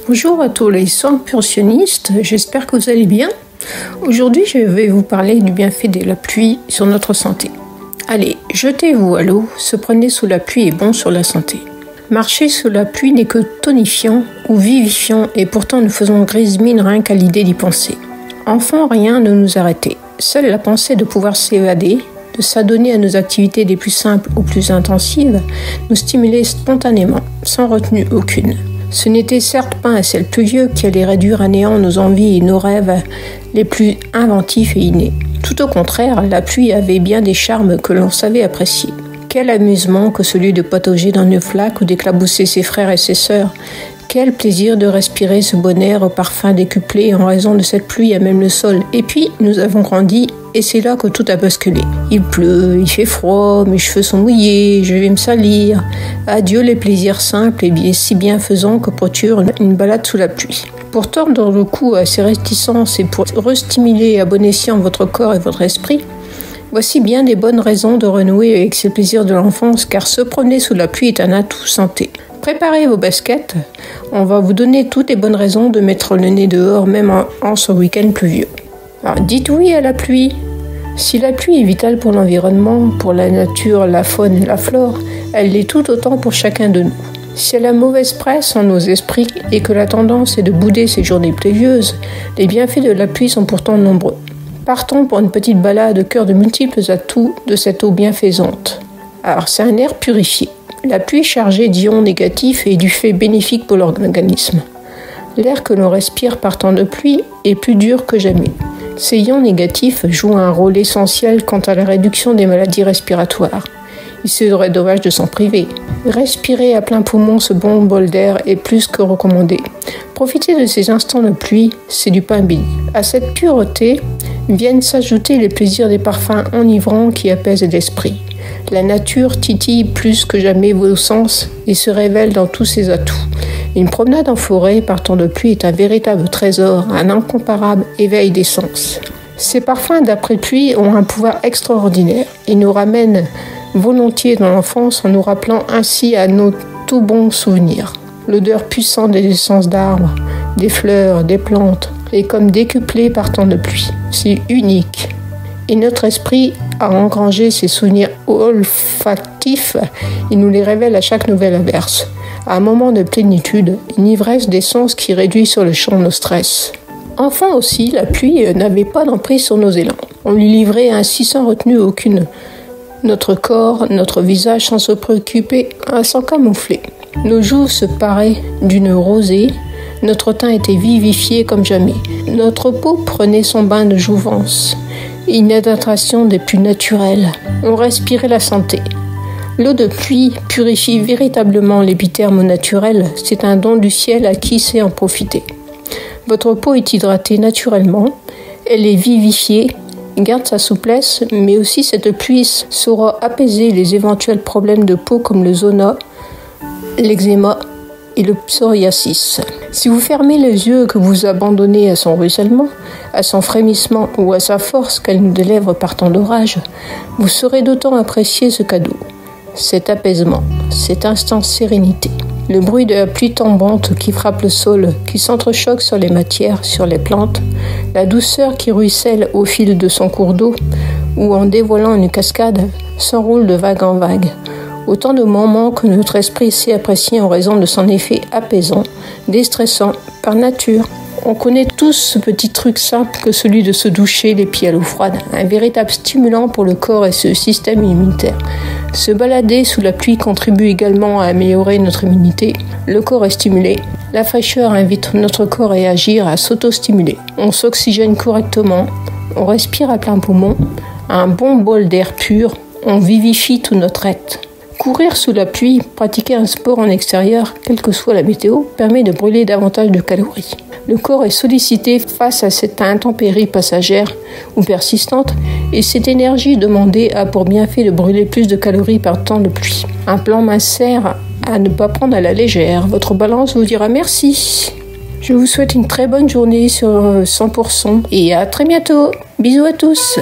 Bonjour à tous les incursionnistes, j'espère que vous allez bien. Aujourd'hui, je vais vous parler du bienfait de la pluie sur notre santé. Allez, jetez-vous à l'eau, se promener sous la pluie est bon sur la santé. Marcher sous la pluie n'est que tonifiant ou vivifiant et pourtant nous faisons grise mine rien qu'à l'idée d'y penser. Enfin, rien ne nous arrêtait. Seule la pensée de pouvoir s'évader, de s'adonner à nos activités les plus simples ou plus intensives, nous stimulait spontanément, sans retenue aucune. Ce n'était certes pas un ciel pluvieux qui allait réduire à néant nos envies et nos rêves les plus inventifs et innés. Tout au contraire, la pluie avait bien des charmes que l'on savait apprécier. Quel amusement que celui de patauger dans une flaque ou d'éclabousser ses frères et ses sœurs. Quel plaisir de respirer ce bon air au parfum décuplé en raison de cette pluie à même le sol. Et puis, nous avons grandi et c'est là que tout a basculé. Il pleut, il fait froid, mes cheveux sont mouillés, je vais me salir. Adieu les plaisirs simples et si bienfaisants que procure une balade sous la pluie. Pour tordre le cou à ces réticences et pour restimuler à bon escient votre corps et votre esprit, voici bien des bonnes raisons de renouer avec ces plaisirs de l'enfance, car se promener sous la pluie est un atout santé. Préparez vos baskets, on va vous donner toutes les bonnes raisons de mettre le nez dehors, même en ce week-end pluvieux. Alors, dites oui à la pluie. Si la pluie est vitale pour l'environnement, pour la nature, la faune et la flore, elle l'est tout autant pour chacun de nous. Si elle a mauvaise presse en nos esprits et que la tendance est de bouder ces journées pluvieuses, les bienfaits de la pluie sont pourtant nombreux. Partons pour une petite balade au cœur de multiples atouts de cette eau bienfaisante. Alors, c'est un air purifié. La pluie chargée d'ions négatifs est du fait bénéfique pour l'organisme. L'air que l'on respire par temps de pluie est plus dur que jamais. Ces ions négatifs jouent un rôle essentiel quant à la réduction des maladies respiratoires. Il serait dommage de s'en priver. Respirer à plein poumon ce bon bol d'air est plus que recommandé. Profiter de ces instants de pluie, c'est du pain béni. À cette pureté viennent s'ajouter les plaisirs des parfums enivrants qui apaisent l'esprit. La nature titille plus que jamais vos sens et se révèle dans tous ses atouts. Une promenade en forêt par temps de pluie est un véritable trésor, un incomparable éveil des sens. Ces parfums d'après-pluie ont un pouvoir extraordinaire. Ils nous ramènent volontiers dans l'enfance en nous rappelant ainsi à nos tout bons souvenirs. L'odeur puissante des essences d'arbres, des fleurs, des plantes est comme décuplée par temps de pluie. C'est unique. Et notre esprit a engrangé ces souvenirs olfactifs, il nous les révèle à chaque nouvelle averse. À un moment de plénitude, une ivresse d'essence qui réduit sur le champ nos stress. Enfin aussi, la pluie n'avait pas d'emprise sur nos élans. On lui livrait ainsi sans retenue aucune. Notre corps, notre visage sans se préoccuper, sans camoufler. Nos joues se paraient d'une rosée, notre teint était vivifié comme jamais. Notre peau prenait son bain de jouvence. Une hydratation des plus naturelles. On respirait la santé. L'eau de pluie purifie véritablement l'épitherme naturel. C'est un don du ciel à qui sait en profiter. Votre peau est hydratée naturellement. Elle est vivifiée, garde sa souplesse, mais aussi cette pluie saura apaiser les éventuels problèmes de peau comme le zona, l'eczéma et le psoriasis. Si vous fermez les yeux et que vous abandonnez à son ruissellement, à son frémissement ou à sa force qu'elle nous délivre par temps d'orage, vous saurez d'autant apprécier ce cadeau, cet apaisement, cet instant de sérénité. Le bruit de la pluie tombante qui frappe le sol, qui s'entrechoque sur les matières, sur les plantes, la douceur qui ruisselle au fil de son cours d'eau ou en dévoilant une cascade s'enroule de vague en vague. Autant de moments que notre esprit sait apprécier en raison de son effet apaisant, déstressant, par nature. On connaît tous ce petit truc simple que celui de se doucher les pieds à l'eau froide, un véritable stimulant pour le corps et ce système immunitaire. Se balader sous la pluie contribue également à améliorer notre immunité. Le corps est stimulé. La fraîcheur invite notre corps à réagir, à s'auto-stimuler. On s'oxygène correctement, on respire à plein poumon, un bon bol d'air pur, on vivifie tout notre être. Courir sous la pluie, pratiquer un sport en extérieur, quelle que soit la météo, permet de brûler davantage de calories. Le corps est sollicité face à cette intempérie passagère ou persistante et cette énergie demandée a pour bienfait de brûler plus de calories par temps de pluie. Un plan mincère à ne pas prendre à la légère. Votre balance vous dira merci. Je vous souhaite une très bonne journée sur 100% et à très bientôt. Bisous à tous.